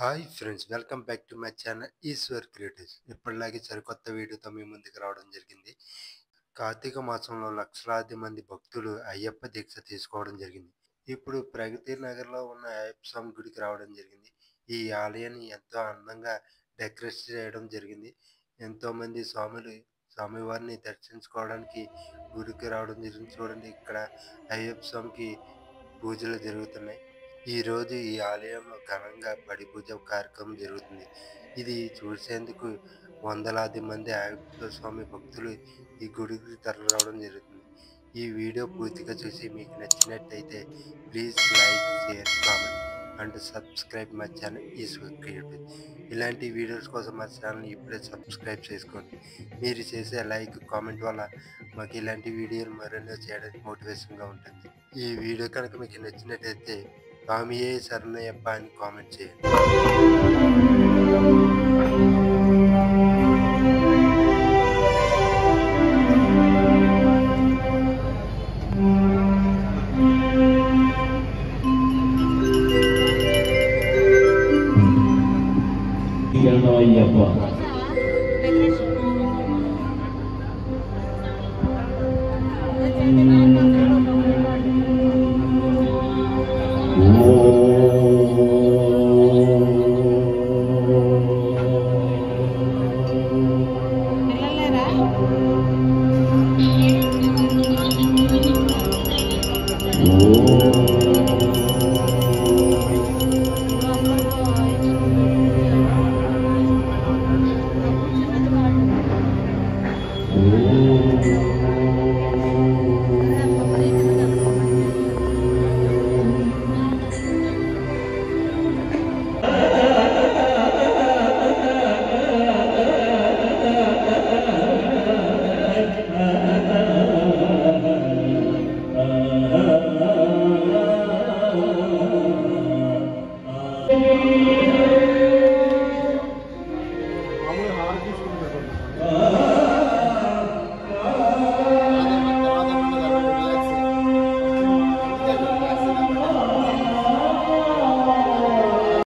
Hi friends, welcome back to my channel Eshwar creatives. ఇప్పటిలాగే సరికొత్త వీడియోతో మీ ముందుకు రావడం జరిగింది. కార్తీక మాసంలో లక్షలాది మంది భక్తులు అయ్యప్ప దీక్ష తీసుకోవడం జరిగింది. ఇప్పుడు ప్రగతి నగర్లో ఉన్న అయ్యప్ప స్వామి గుడికి రావడం జరిగింది. ఈ ఆలయాన్ని ఎంతో అందంగా డెకరేట్ చేయడం జరిగింది. ఎంతోమంది స్వామివారిని దర్శించుకోవడానికి గుడికి రావడం జరిగింది. చూడండి, ఇక్కడ అయ్యప్ప స్వామికి పూజలు జరుగుతున్నాయి. ఈరోజు ఈ ఆలయంలో ఘనంగా బడి పూజ కార్యక్రమం జరుగుతుంది. ఇది చూసేందుకు వందలాది మంది అయ్యప్ప స్వామి భక్తులు ఈ గుడికి తరలిరావడం జరుగుతుంది. ఈ వీడియో పూర్తిగా చూసి మీకు నచ్చినట్టయితే please like, share, comment and subscribe my channel Eshwar creative. ఇలాంటి వీడియోస్ కోసం మా ఛానల్ని ఇప్పుడే సబ్స్క్రైబ్ చేసుకోండి. మీరు చేసే లైక్, కామెంట్ వల్ల మాకు ఇలాంటి వీడియోలు మరెన్నో చేయడానికి మోటివేషన్గా ఉంటుంది. ఈ వీడియో కనుక మీకు నచ్చినట్టయితే స్వామియే శరణయ్యప్ప అని కామెంట్ చేయండి. శరణయ్యప్ప.